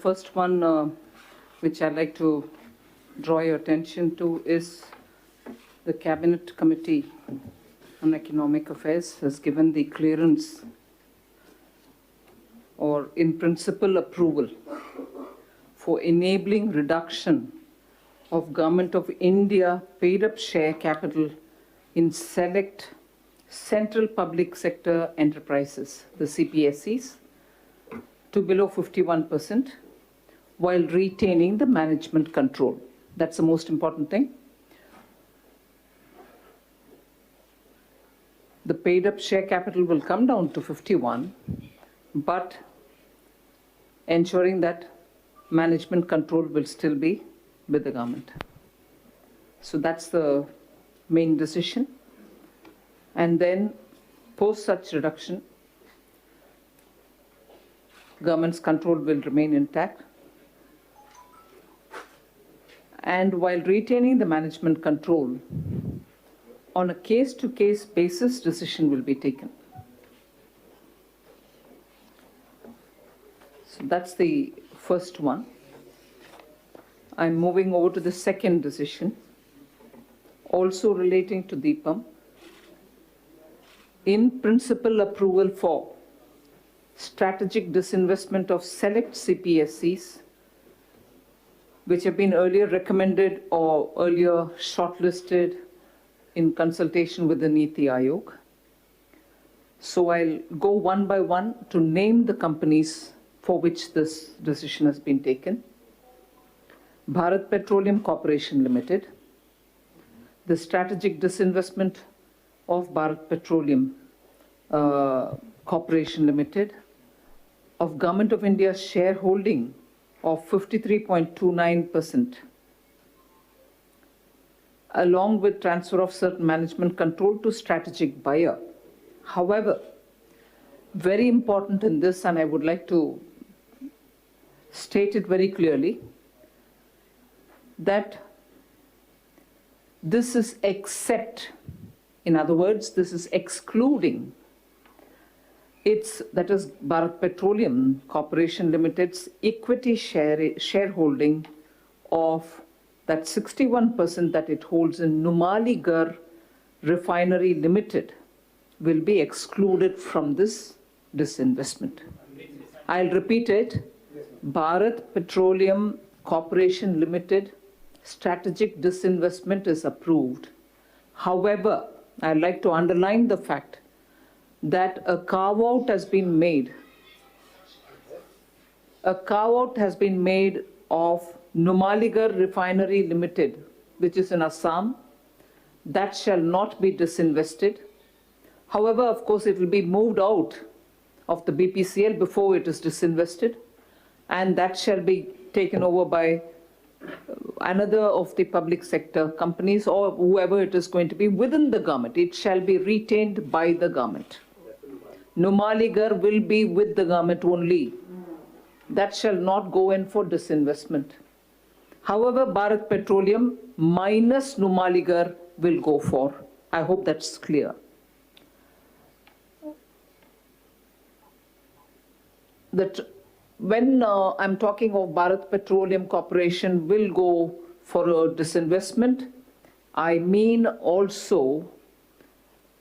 first one which I'd like to draw your attention to is the Cabinet Committee on Economic Affairs has given the clearance or in principle approval for enabling reduction of Government of India paid-up share capital in select central public sector enterprises, the CPSEs, to below 51%, while retaining the management control. That's the most important thing. The paid-up share capital will come down to 51, but ensuring that management control will still be with the government. So that's the main decision. And then post such reduction, government's control will remain intact. And while retaining the management control, on a case-to-case basis, decision will be taken. So that's the first one. I'm moving over to the second decision, also relating to DIPAM. In principle approval for strategic disinvestment of select CPSEs, which have been earlier recommended or earlier shortlisted in consultation with the Niti Aayog. So I'll go one by one to name the companies for which this decision has been taken. Bharat Petroleum Corporation Limited, the strategic disinvestment of Bharat Petroleum Corporation Limited, of Government of India's shareholding of 53.29%, along with transfer of certain management control to strategic buyer. However, very important in this, and I would like to state it very clearly, that this is except, in other words, this is excluding that is Bharat Petroleum Corporation Limited's equity shareholding of that 61% that it holds in Numaligarh Refinery Limited will be excluded from this disinvestment. I'll repeat it. Bharat Petroleum Corporation Limited strategic disinvestment is approved. However, I'd like to underline the fact that a carve-out has been made. A carve-out has been made of Numaligarh Refinery Limited, which is in Assam. That shall not be disinvested. However, of course, it will be moved out of the BPCL before it is disinvested, and that shall be taken over by another of the public sector companies or whoever it is going to be within the government. It shall be retained by the government. Numaligarh will be with the government only. That shall not go in for disinvestment. However, Bharat Petroleum minus Numaligarh will go for. I hope that's clear. That when I'm talking of Bharat Petroleum Corporation will go for a disinvestment, I mean also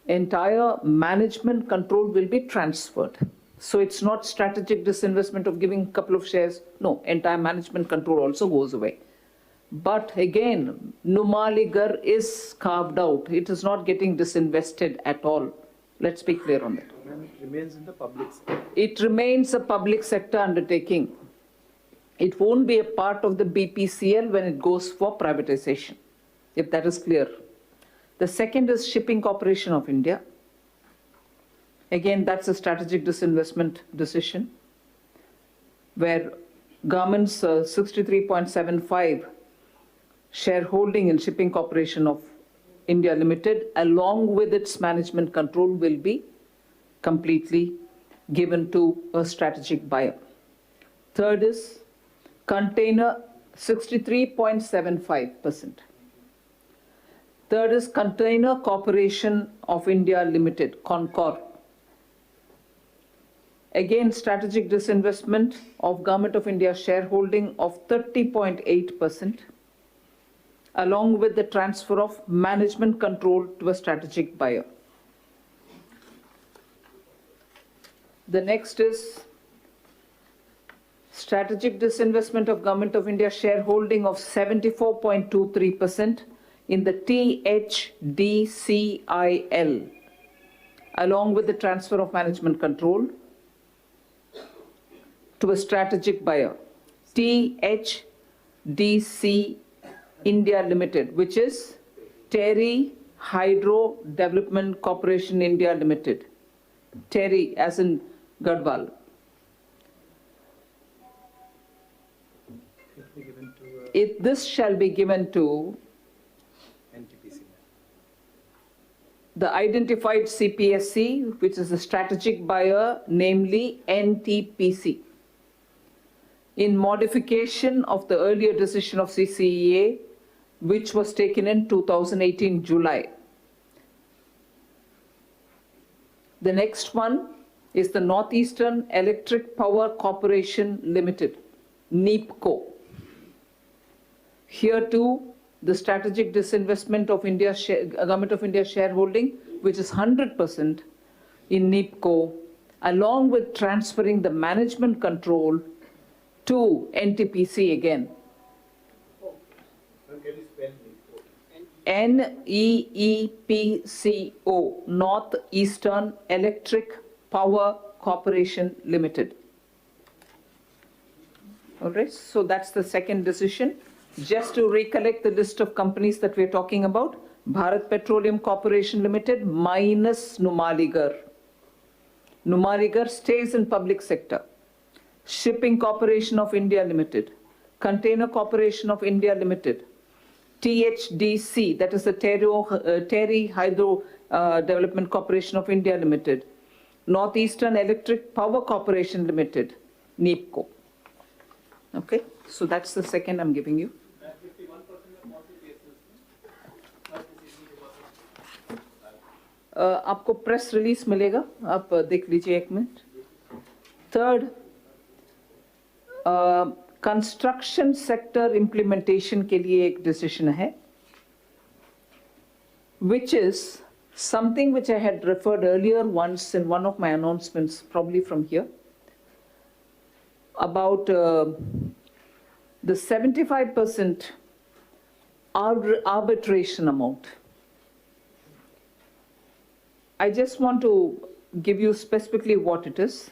entire management control will be transferred. So it's not strategic disinvestment of giving a couple of shares. No, entire management control also goes away. But again, Numaligarh is carved out. It is not getting disinvested at all. Let's be clear on that. It remains in the public sector. It remains a public sector undertaking. It won't be a part of the BPCL when it goes for privatization, if that is clear. The second is Shipping Corporation of India. Again, that's a strategic disinvestment decision where government's 63.75 shareholding in Shipping Corporation of India Limited, along with its management control, will be completely given to a strategic buyer. Third is Container, 63.75%. Third is Container Corporation of India Limited, CONCOR. Again, strategic disinvestment of Government of India shareholding of 30.8%, along with the transfer of management control to a strategic buyer. The next is strategic disinvestment of Government of India shareholding of 74.23% in the THDCIL, along with the transfer of management control to a strategic buyer, THDC India Limited, which is Terry Hydro Development Corporation India Limited. Terry as in Gadwal. This shall be given to NTPC. the identified CPSC, which is a strategic buyer, namely NTPC, in modification of the earlier decision of CCEA, which was taken in 2018 July. The next one is the Northeastern Electric Power Corporation Limited, NEEPCO. Here too, the strategic disinvestment of Government of India shareholding, which is 100% in NEEPCO, along with transferring the management control to NTPC again. NEEPCO, Northeastern Electric Power Corporation Limited. All right, so that's the second decision. Just to recollect the list of companies that we're talking about: Bharat Petroleum Corporation Limited minus Numaligarh. Numaligarh stays in public sector. Shipping Corporation of India Limited, Container Corporation of India Limited, THDC, that is the Terry Hydro Development Corporation of India Limited, Northeastern Electric Power Corporation Limited, NEEPCO. Okay, so that's the second I'm giving you. आपको press release मिलेगा, आप देख लीजिए एक minute. Third, construction sector implementation के लिए एक decision है, which is something which I had referred earlier once in one of my announcements, probably from here, about the 75% arbitration amount. I just want to give you specifically what it is.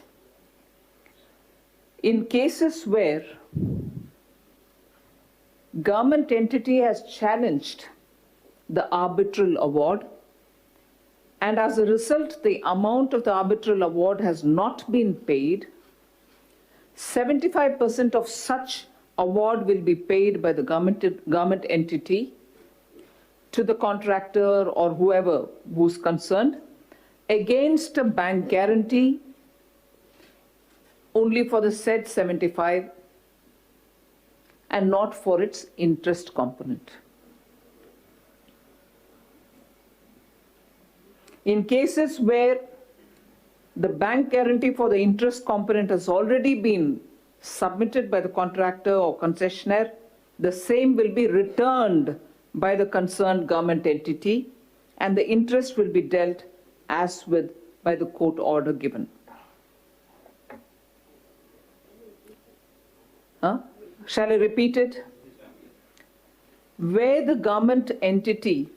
In cases where government entity has challenged the arbitral award, and as a result the amount of the arbitral award has not been paid, 75% of such award will be paid by the government entity to the contractor or whoever who's concerned, against a bank guarantee only for the said 75 and not for its interest component. In cases where the bank guarantee for the interest component has already been submitted by the contractor or concessionaire, the same will be returned by the concerned government entity and the interest will be dealt as with by the court order given. Shall I repeat it? Where the government entity,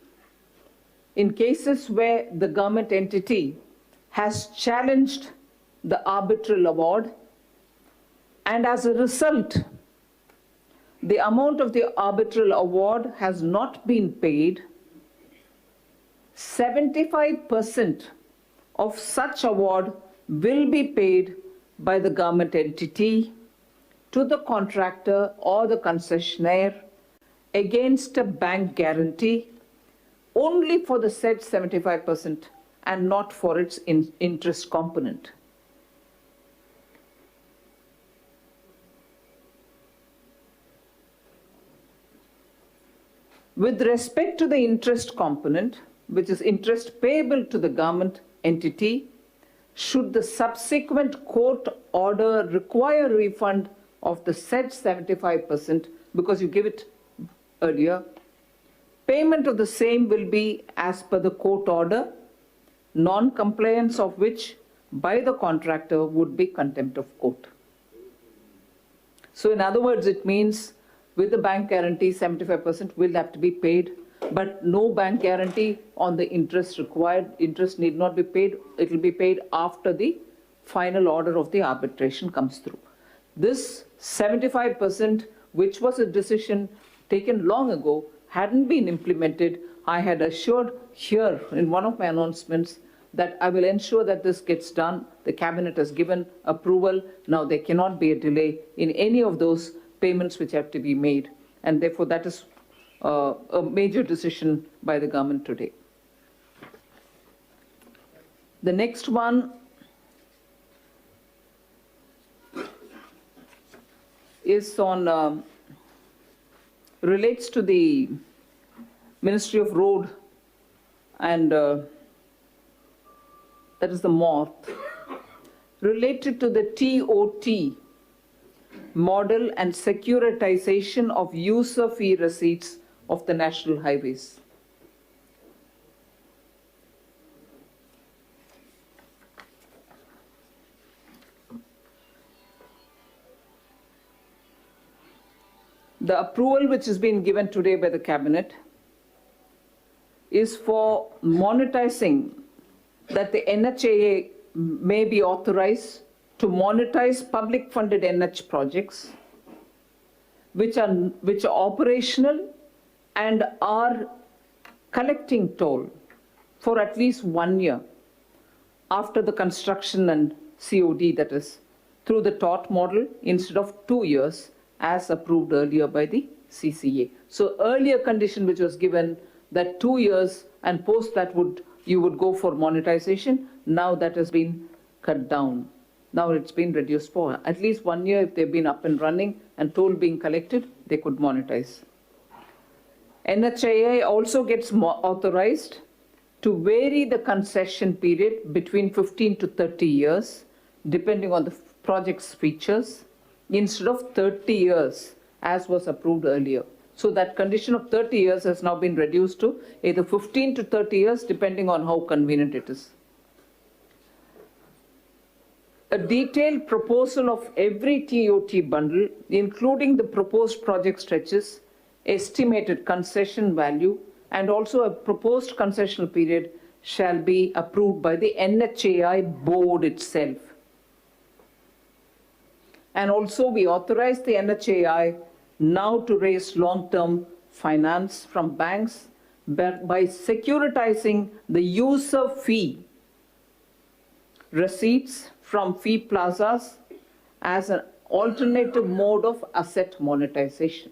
in cases where the government entity has challenged the arbitral award, and as a result, the amount of the arbitral award has not been paid, 75% of such award will be paid by the government entity to the contractor or the concessionaire against a bank guarantee only for the said 75% and not for its interest component. With respect to the interest component, which is interest payable to the government entity, should the subsequent court order require refund of the said 75%, because you give it earlier, payment of the same will be as per the court order, non-compliance of which by the contractor would be contempt of court. So in other words, it means with the bank guarantee, 75% will have to be paid, but no bank guarantee on the interest required. Interest need not be paid. It will be paid after the final order of the arbitration comes through. This 75%, which was a decision taken long ago, hadn't been implemented. I had assured here in one of my announcements that I will ensure that this gets done. The cabinet has given approval. Now there cannot be a delay in any of those payments which have to be made. And therefore that is a major decision by the government today. The next one is on, relates to the Ministry of Road and that is the MORTH, related to the TOT model and securitization of user fee receipts of the national highways. The approval which has been given today by the cabinet is for monetizing, that the NHAI may be authorized to monetize public funded NH projects which are operational and are collecting toll for at least 1 year after the construction and COD, that is, through the TOT model instead of 2 years as approved earlier by the CCA. So earlier condition which was given that 2 years and post that you would go for monetization, now that has been cut down. Now it's been reduced for at least 1 year. If they've been up and running and toll being collected, they could monetize. NHAI also gets authorized to vary the concession period between 15 to 30 years, depending on the project's features, instead of 30 years, as was approved earlier. So that condition of 30 years has now been reduced to either 15 to 30 years, depending on how convenient it is. A detailed proposal of every TOT bundle, including the proposed project stretches, estimated concession value, and also a proposed concessional period shall be approved by the NHAI board itself. And also we authorize the NHAI now to raise long-term finance from banks by securitizing the user fee receipts from fee plazas as an alternative mode of asset monetization.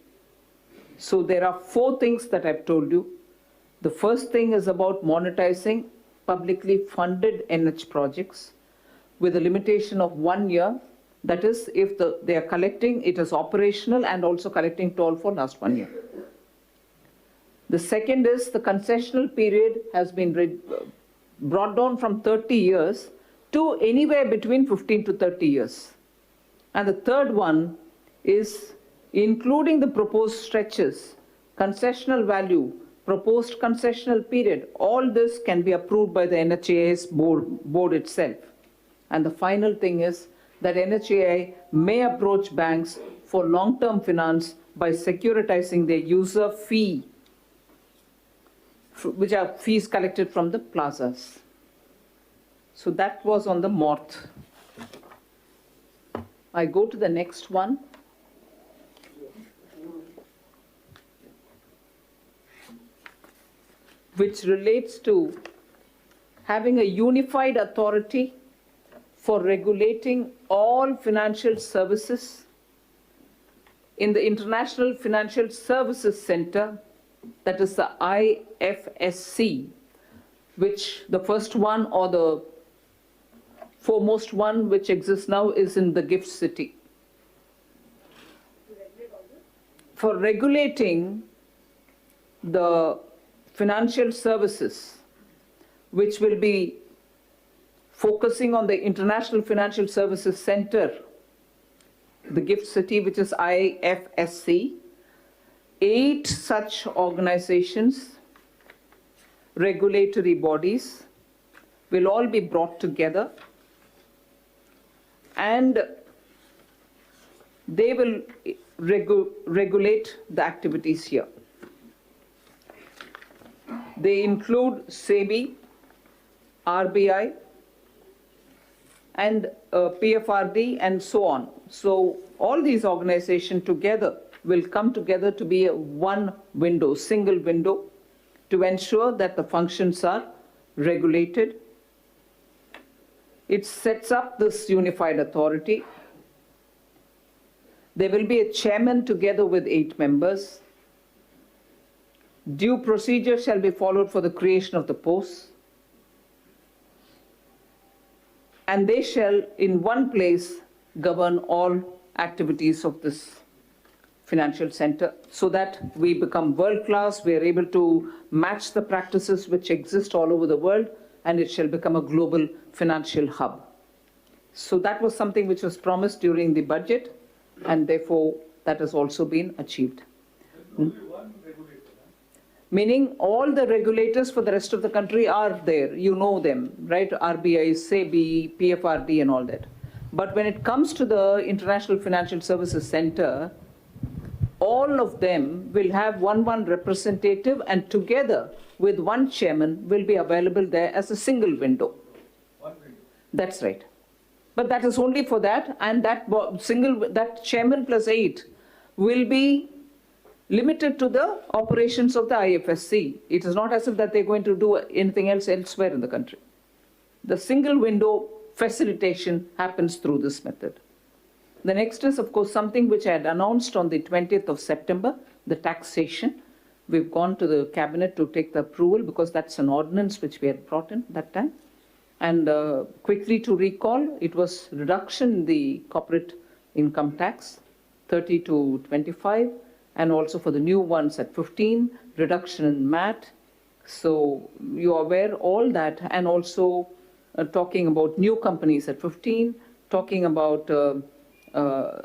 So there are 4 things that I've told you. The first thing is about monetizing publicly funded NH projects with a limitation of 1 year. That is, if they are collecting, it is operational and also collecting toll for last 1 year. The second is the concessional period has been brought down from 30 years to anywhere between 15 to 30 years. And the third one is including the proposed stretches, concessional value, proposed concessional period. All this can be approved by the NHAI's board itself. And the final thing is that NHAI may approach banks for long-term finance by securitizing their user fee, which are fees collected from the plazas. So that was on the MORTH. I go to the next one. Which relates to having a unified authority for regulating all financial services in the International Financial Services Center, that is the IFSC, which the first one or the foremost one which exists now is in the Gift City. For regulating the financial services, which will be focusing on the International Financial Services Center, the gift city, which is IFSC, 8 such organizations, regulatory bodies, will all be brought together, and they will regulate the activities here. They include SEBI, RBI, and PFRD, and so on. So all these organizations together will come together to be a one window, single window, to ensure that the functions are regulated. It sets up this unified authority. There will be a chairman together with 8 members. Due procedure shall be followed for the creation of the posts. And they shall, in one place, govern all activities of this financial center, so that we become world-class, we are able to match the practices which exist all over the world, and it shall become a global financial hub. So that was something which was promised during the budget, and therefore that has also been achieved. Meaning all the regulators for the rest of the country are there. You know them, right? RBI, SEBI, PFRD, and all that. But when it comes to the International Financial Services Center, all of them will have one representative, and together with one chairman will be available there as a single window. One window. That's right. But that is only for that, and that chairman plus 8 will be limited to the operations of the IFSC. It is not as if that they're going to do anything else elsewhere in the country. The single window facilitation happens through this method. The next is, of course, something which I had announced on the 20th of September, the taxation. We've gone to the cabinet to take the approval because that's an ordinance which we had brought in that time. And quickly to recall, it was reduction in the corporate income tax, 30 to 25, and also for the new ones at 15, reduction in MAT. So you are aware all that, and also talking about new companies at 15, talking about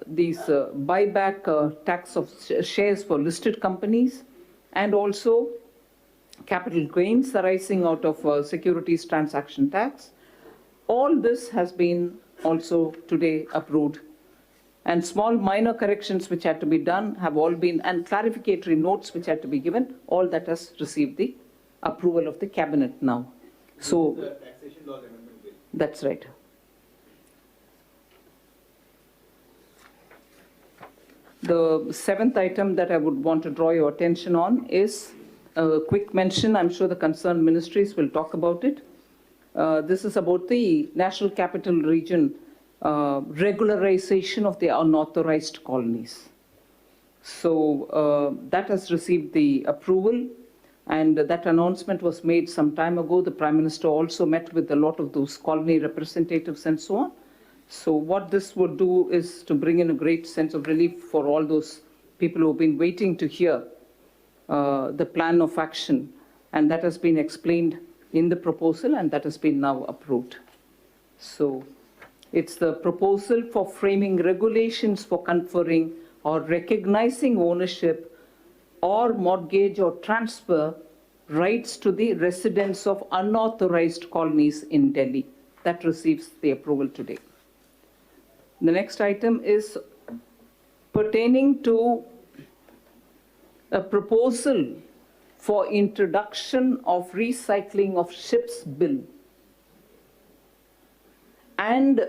these buyback tax of shares for listed companies, and also capital gains arising out of securities transaction tax. All this has been also today approved. And small minor corrections which had to be done have all been, and clarificatory notes which had to be given, all that has received the approval of the cabinet now. So the taxation laws amendment bill. That's right. The 7th item that I would want to draw your attention on is a quick mention. I'm sure the concerned ministries will talk about it. This is about the National Capital Region regularization of the unauthorized colonies. So that has received the approval, and that announcement was made some time ago. The Prime Minister also met with a lot of those colony representatives and so on. So what this would do is to bring in a great sense of relief for all those people who have been waiting to hear the plan of action, and that has been explained in the proposal, and that has been now approved. So it's the proposal for framing regulations for conferring or recognizing ownership or mortgage or transfer rights to the residents of unauthorized colonies in Delhi. That receives the approval today. The next item is pertaining to a proposal for introduction of recycling of ships bill and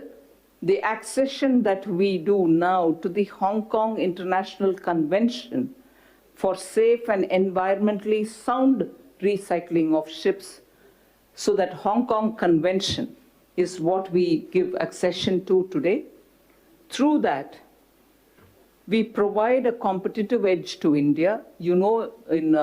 the accession that we do now to the Hong Kong International Convention for safe and environmentally sound recycling of ships, so that Hong Kong Convention is what we give accession to today. Through that, we provide a competitive edge to India. You know, in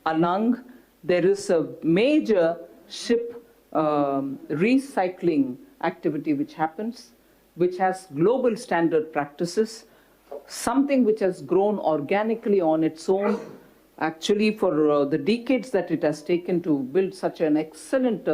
Anang, there is a major ship recycling activity which happens, which has global standard practices, something which has grown organically on its own. Actually, for the decades that it has taken to build such an excellent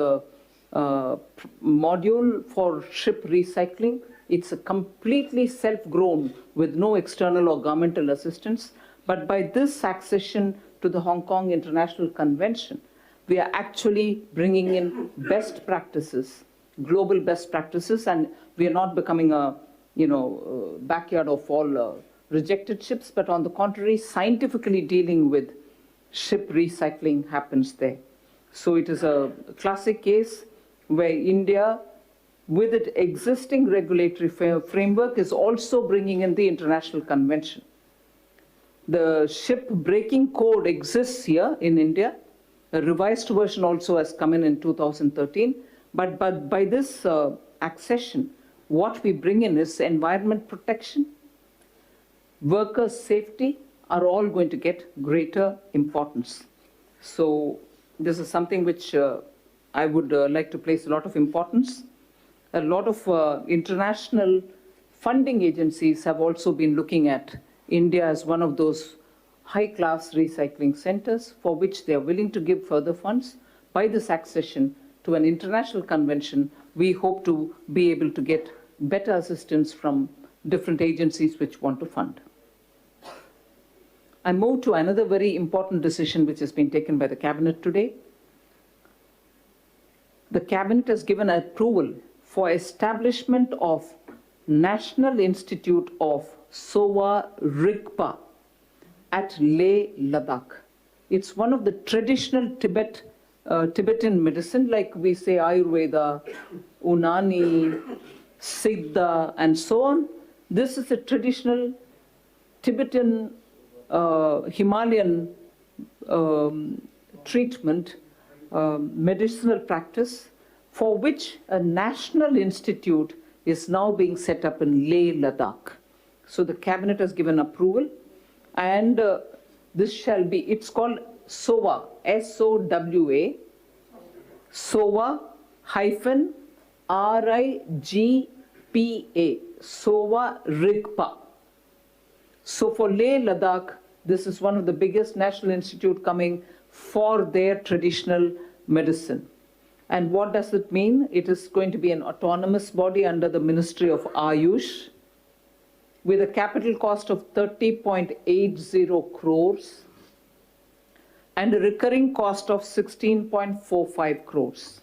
module for ship recycling. It's a completely self-grown with no external or governmental assistance. But by this accession to the Hong Kong International Convention, we are actually bringing in best practices, global best practices, and we are not becoming a backyard of all rejected ships, but on the contrary, scientifically dealing with ship recycling happens there. So it is a classic case where India, with its existing regulatory framework, is also bringing in the international convention. The ship breaking code exists here in India. A revised version also has come in 2013. But by this accession, what we bring in is environment protection, workers' safety are all going to get greater importance. So this is something which I would like to place a lot of importance. A lot of international funding agencies have also been looking at India as one of those high-class recycling centers for which they are willing to give further funds. By this accession to an international convention, we hope to be able to get better assistance from different agencies which want to fund. I move to another very important decision which has been taken by the Cabinet today. The Cabinet has given approval for establishment of National Institute of Sowa Rigpa at Leh, Ladakh. It's one of the traditional Tibetan medicine, like we say Ayurveda, Unani, Siddha, and so on. This is a traditional Tibetan Himalayan treatment, medicinal practice, for which a national institute is now being set up in Leh, Ladakh. So the Cabinet has given approval, and this shall be, it's called SOWA, S-O-W-A, SOWA-RIGPA, SOWA Rigpa. So for Leh, Ladakh, this is one of the biggest national institute coming for their traditional medicine. And what does it mean? It is going to be an autonomous body under the Ministry of Ayush with a capital cost of 30.80 crores and a recurring cost of 16.45 crores.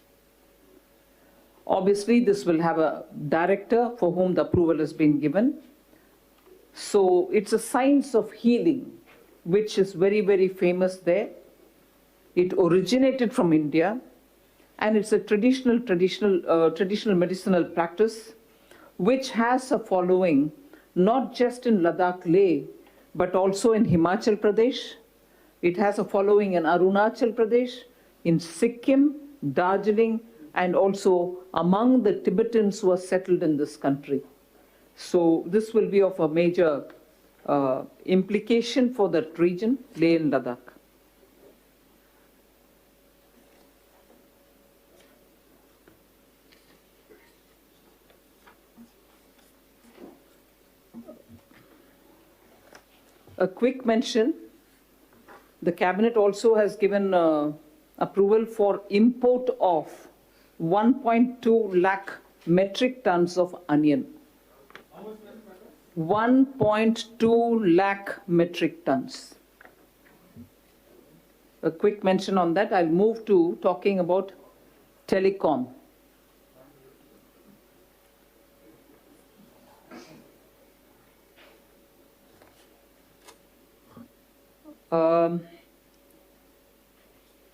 Obviously, this will have a director for whom the approval has been given. So it's a science of healing, which is very, very famous there. It originated from India, and it's a traditional medicinal practice, which has a following not just in Ladakh, Leh, but also in Himachal Pradesh. It has a following in Arunachal Pradesh, in Sikkim, Darjeeling, and also among the Tibetans who are settled in this country. So this will be of a major implication for that region, Leh and Ladakh. A quick mention, the Cabinet also has given approval for import of 1.2 lakh metric tons of onion. 1.2 lakh metric tons. A quick mention on that. I'll move to talking about Telecom.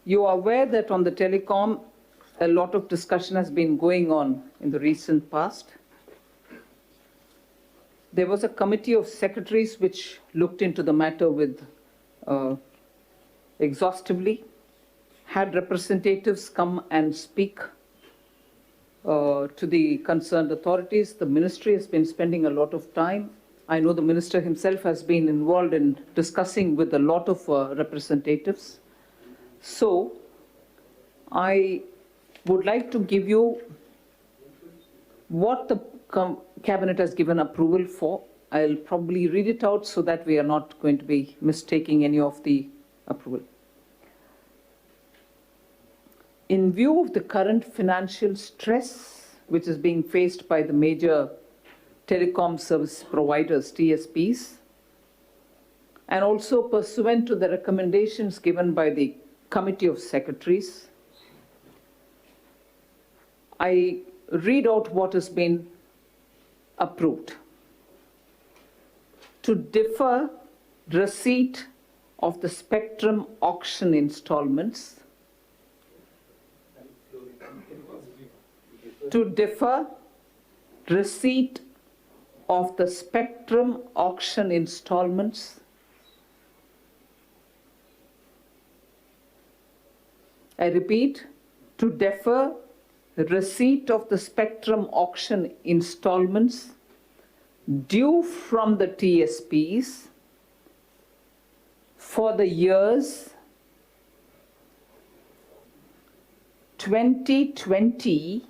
You are aware that on the Telecom, a lot of discussion has been going on in the recent past. There was a committee of secretaries which looked into the matter with exhaustively, had representatives come and speak to the concerned authorities. The ministry has been spending a lot of time. I know the minister himself has been involved in discussing with a lot of representatives. So I would like to give you what the Cabinet has given approval for. I'll probably read it out so that we are not going to be mistaking any of the approval. in view of the current financial stress which is being faced by the major telecom service providers, TSPs, and also pursuant to the recommendations given by the Committee of Secretaries, I read out what has been approved. To defer receipt of the spectrum auction installments, to defer receipt of the spectrum auction installments, I repeat, to defer receipt of the spectrum auction installments due from the TSPs for the years 2020,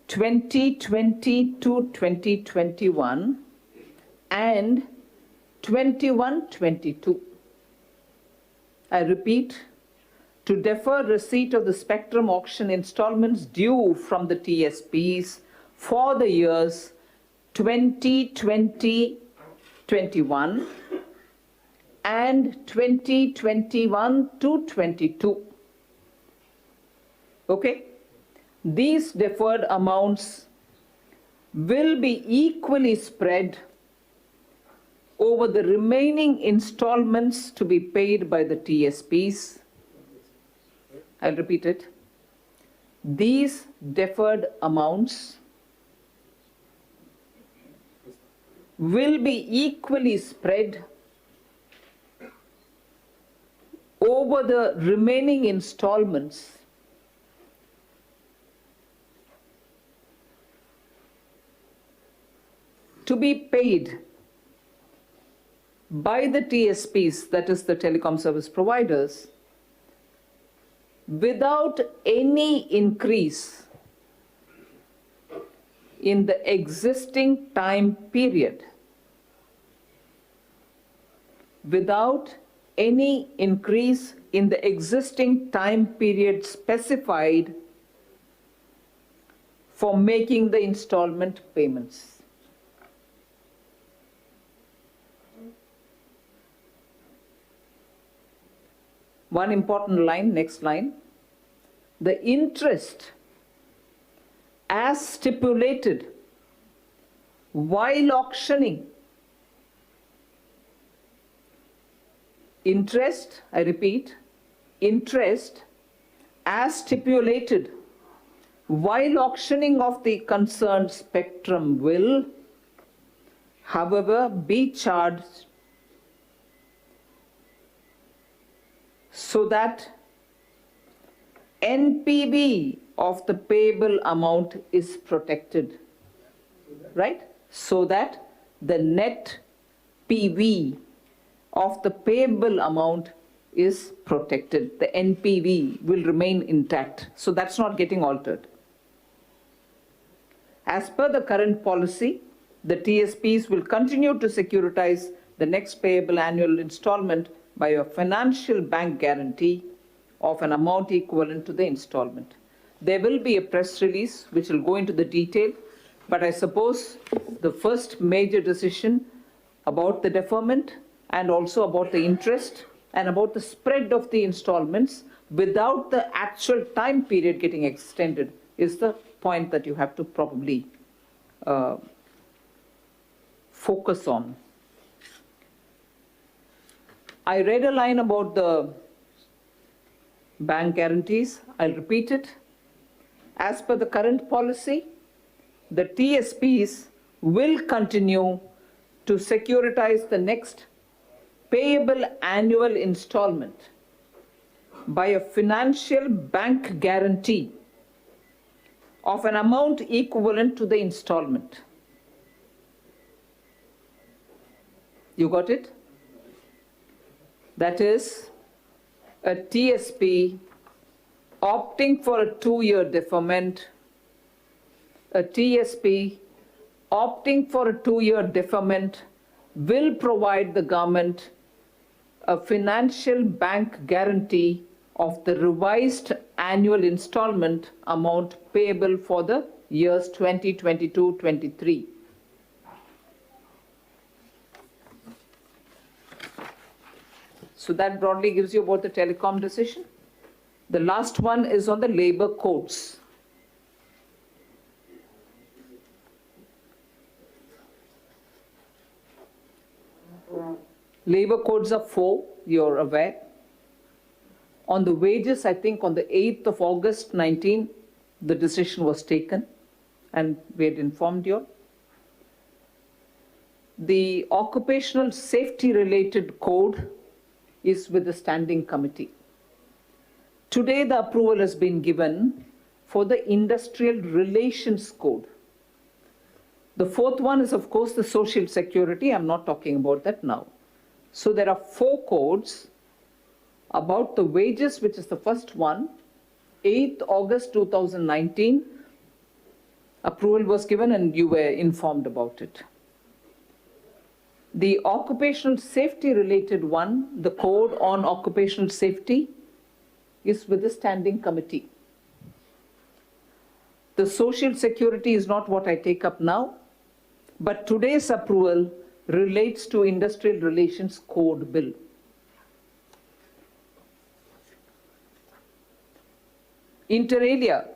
2020 to 2021 and 21-22. I repeat, to defer receipt of the spectrum auction installments due from the TSPs for the years 2020-21 and 2021 to 22. Okay? These deferred amounts will be equally spread over the remaining installments to be paid by the TSPs. I'll repeat it. These deferred amounts will be equally spread over the remaining installments to be paid by the TSPs, that is the telecom service providers, without any increase in the existing time period. Without any increase in the existing time period specified for making the installment payments. One important line, next line. The interest as stipulated while auctioning. Interest, I repeat, interest as stipulated while auctioning of the concerned spectrum will, however, be charged so that NPV of the payable amount is protected, right? So that the net PV of the payable amount is protected. The NPV will remain intact. So that's not getting altered. As per the current policy, the TSPs will continue to securitize the next payable annual installment by a financial bank guarantee of an amount equivalent to the installment. There will be a press release which will go into the detail, but I suppose the first major decision about the deferment and also about the interest and about the spread of the installments without the actual time period getting extended is the point that you have to probably focus on. I read a line about the bank guarantees. I'll repeat it. As per the current policy, the TSPs will continue to securitize the next payable annual installment by a financial bank guarantee of an amount equivalent to the installment. You got it? That is, a TSP opting for a 2-year deferment, a TSP opting for a 2-year deferment will provide the government a financial bank guarantee of the revised annual installment amount payable for the years 2022-23. So that broadly gives you about the telecom decision. The last one is on the labor codes. Labor codes are 4, you're aware. On the wages, I think on the 8th of August 19, the decision was taken and we had informed you. The occupational safety related code is with the standing committee. Today, the approval has been given for the industrial relations code. The fourth one is, of course, the social security. I'm not talking about that now. So there are 4 codes about the wages, which is the first one. 8th August 2019, approval was given and you were informed about it. The occupational safety related one, the code on occupational safety, is with the standing committee. The social security is not what I take up now, but today's approval relates to industrial relations code bill. Inter alia,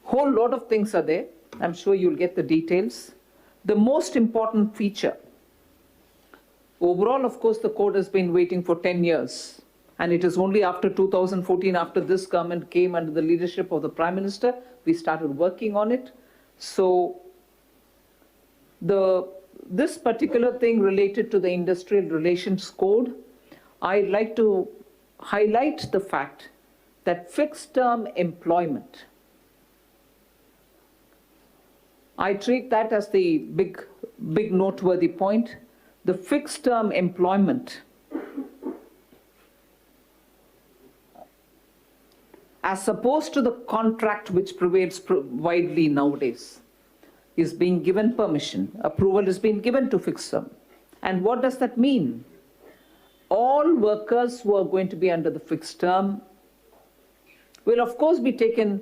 whole lot of things are there. I'm sure you'll get the details. The most important feature, overall, of course, the code has been waiting for 10 years. And it is only after 2014, after this government came under the leadership of the Prime Minister, we started working on it. So this particular thing related to the industrial relations code, I'd like to highlight the fact that fixed term employment, I treat that as the big noteworthy point. The fixed term employment, as opposed to the contract which prevails widely nowadays, is being given permission. Approval is being given to fixed term. And what does that mean? All workers who are going to be under the fixed term will of course be taken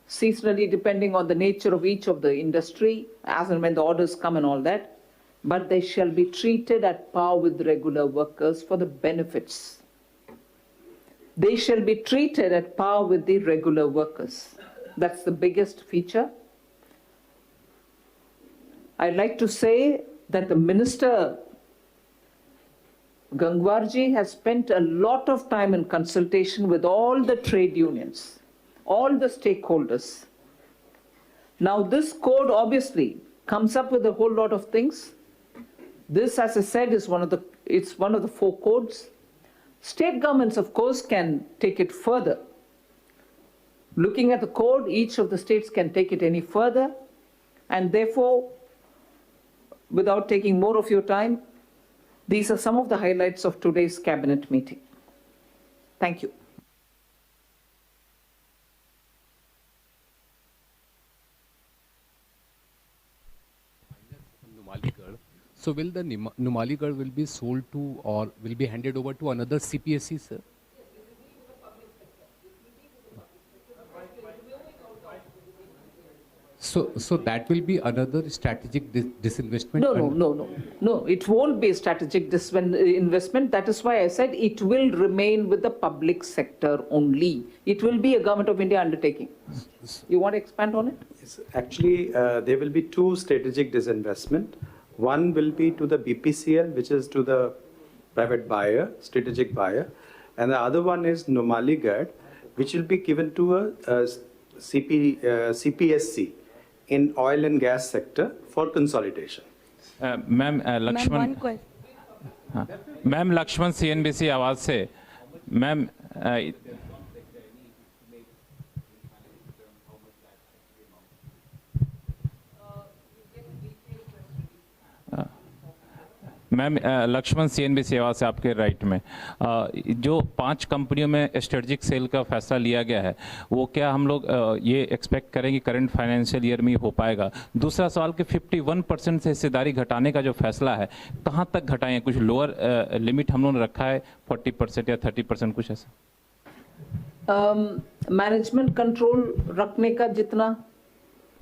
seasonally depending on the nature of each of the industry, as and when the orders come and all that, but they shall be treated at par with regular workers for the benefits. They shall be treated at par with the regular workers. That's the biggest feature. I'd like to say that the Minister Gangwarji has spent a lot of time in consultation with all the trade unions, all the stakeholders. Now this code obviously comes up with a whole lot of things. This, as I said, is one of the 4 codes. State governments, of course, can take it further. Looking at the code, each of the states can take it any further, and therefore, without taking more of your time, these are some of the highlights of today's cabinet meeting. Thank you. So will the Numaligarh will be sold to or will be handed over to another CPSE, sir? So that will be another strategic disinvestment? No, it won't be a strategic disinvestment. That is why I said it will remain with the public sector only. It will be a Government of India undertaking. You want to expand on it? Yes, actually, there will be 2 strategic disinvestment. One will be to the BPCL, which is to the private buyer, strategic buyer. And the other one is Numaligarh, which will be given to a CPSC in oil and gas sector for consolidation. Ma'am, Lakshman, Ma'am Lakshman CNBC आवाज से, Ma'am, ma'am Lakshman CNBC आवाज से आपके right में जो 5 कंपनियों में strategic cell का फैसला लिया गया है वो क्या हम लोग ये एक्सपेक्ट करेंगे करंट फाइनेंशियल ईयर में हो पाएगा? दूसरा सवाल कि 51% से हिस्सेदारी घटाने का जो फैसला है कहाँ तक घटाएं? कुछ लोअर लिमिट हम लोगों ने रखा है 40% या 30% कुछ ऐसा? मैनेजमेंट कंट्रोल रखने का जितना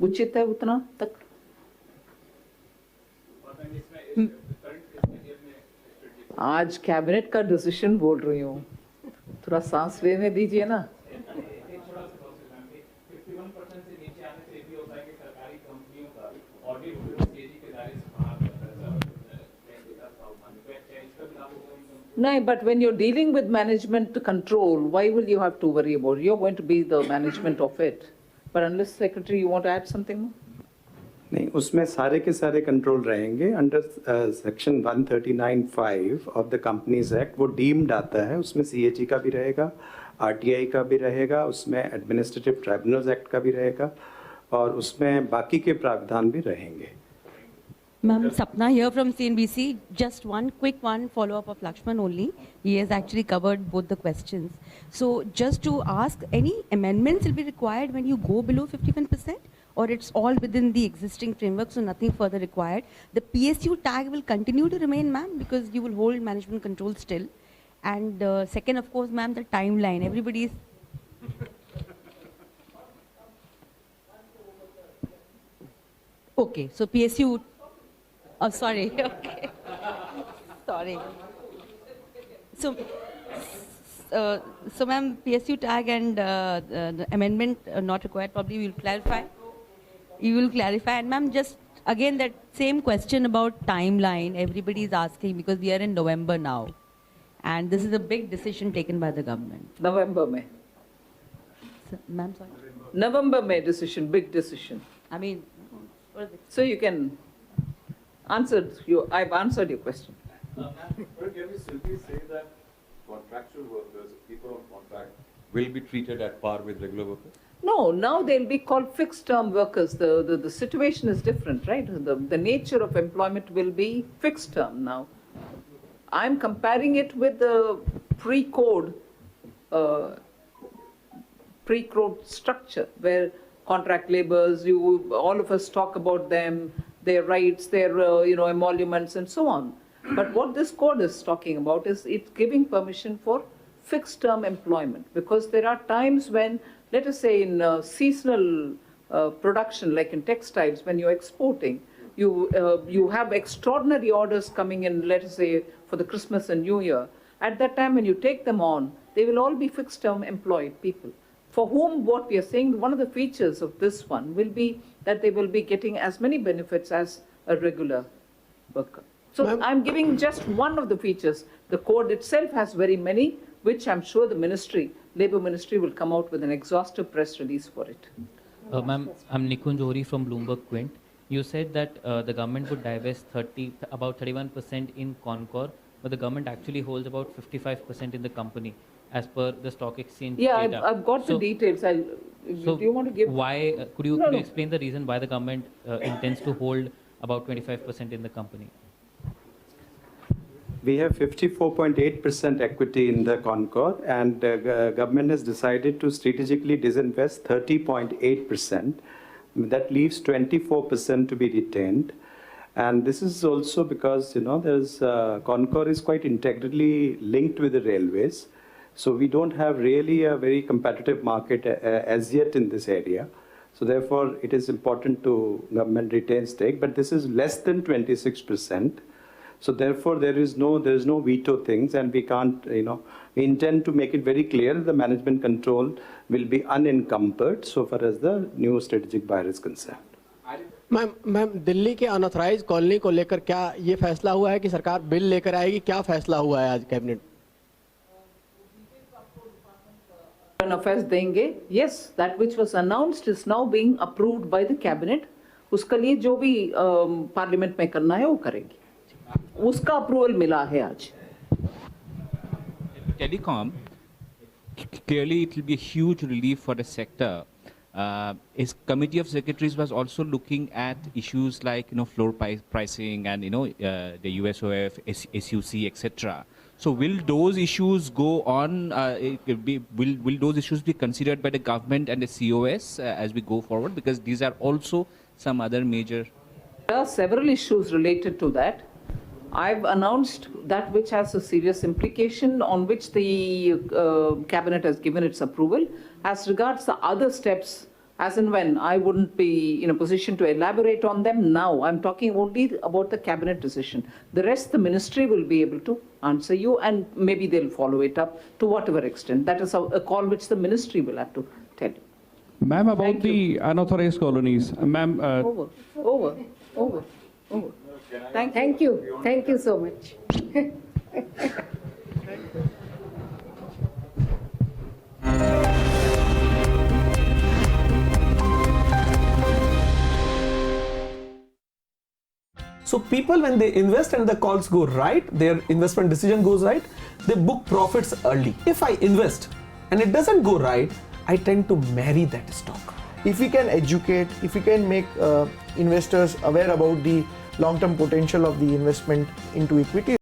उचित है उतना तक। आज कैबिनेट का डिसीजन बोल रही हूँ, थोड़ा सांस लेने दीजिए ना। No, but when you're dealing with management control, why will you have to worry about it? You're going to be the management of it. But unless Secretary, you want to add something more? नहीं, उसमें सारे के सारे control रहेंगे under section 139(5) of the companies act. वो deemed आता है, उसमें CAG का भी रहेगा, RTI का भी रहेगा, उसमें एडमिनिस्ट्रेटिव ट्राइब्यूनल्स एक्ट का भी रहेगा और उसमें बाकी के प्रावधान भी रहेंगे। Ma'am, Sapna here from CNBC. Just one quick follow-up of Lakshman only. He has actually covered both the questions. So just to ask, any amendments will be required when you go below 51%? Or it's all within the existing framework, so nothing further required? The PSU tag will continue to remain, ma'am, because you will hold management control still. And second, of course, ma'am, the timeline. Everybody is... Okay, so PSU... Oh, sorry. Okay. Sorry. So, ma'am, PSU tag and the amendment not required. Probably we will clarify. You will clarify. And ma'am, just again that same question about timeline. Everybody is asking because we are in November now, and this is a big decision taken by the government. November May. Ma'am, sorry. November May decision, big decision. I mean, so you can answer. I've answered your question. Can we simply say that contractual workers, people on contract, will be treated at par with regular workers? No, now they'll be called fixed-term workers. The situation is different, right? The nature of employment will be fixed-term now. I'm comparing it with the pre-code structure, where contract laborers, all of us talk about them, their rights, their emoluments, and so on. But what this code is talking about is it's giving permission for fixed-term employment, because there are times when, let us say, in seasonal production, like in textiles, when you're exporting, you have extraordinary orders coming in, let us say, for the Christmas and New Year. At that time, when you take them on, they will all be fixed-term employed people, for whom what we are saying, one of the features of this one will be that they will be getting as many benefits as a regular worker. So I'm giving just one of the features. The code itself has very many, which I'm sure the ministry, Labour Ministry, will come out with an exhaustive press release for it. Ma'am, I'm Nikunj Ohri from BloombergQuint. You said that the government would divest about 31% in Concor, but the government actually holds about 55% in the company, as per the stock exchange data. I've got the details. Do you want to give? Why? Could you explain the reason why the government intends to hold about 25% in the company? We have 54.8% equity in the Concor, and government has decided to strategically disinvest 30.8%. That leaves 24% to be retained. And this is also because, there's Concor is quite integrally linked with the railways. So we don't have really a very competitive market as yet in this area. So therefore, it is important to government retain stake, but this is less than 26%. So therefore, there is no veto things, and we can't, we intend to make it very clear that the management control will be unencumbered so far as the new strategic buyer is concerned. Ma'am Delhi के unauthorised colony को लेकर क्या ये फैसला हुआ है कि सरकार बिल लेकर आएगी? क्या फैसला हुआ है आज कैबिनेट? Affairs देंगे. Yes, that which was announced is now being approved by the cabinet. उसके लिए जो भी पार्लियामेंट में करना है वो करेंगे. उसका अप्रूवल मिला है आज. Telecom, clearly it will be a huge relief for the sector. His committee of secretaries was also looking at issues like floor pricing and the USOF, SUC, etc. So will those issues go on? Will those issues be considered by the government and the COS as we go forward? Because these are also some other major. There are several issues related to that. I've announced that which has a serious implication on which the cabinet has given its approval. As regards the other steps, as and when, I wouldn't be in a position to elaborate on them now. I'm talking only about the cabinet decision. The rest, the ministry will be able to answer you, and maybe they'll follow it up to whatever extent. That is a call which the ministry will have to tell you. Ma'am, about the unauthorized colonies, ma'am. Over. Thank you. Thank you so much. So people, when they invest and the calls go right, their investment decision goes right, they book profits early. If I invest and it doesn't go right, I tend to marry that stock. If we can educate, if we can make investors aware about the long-term potential of the investment into equity,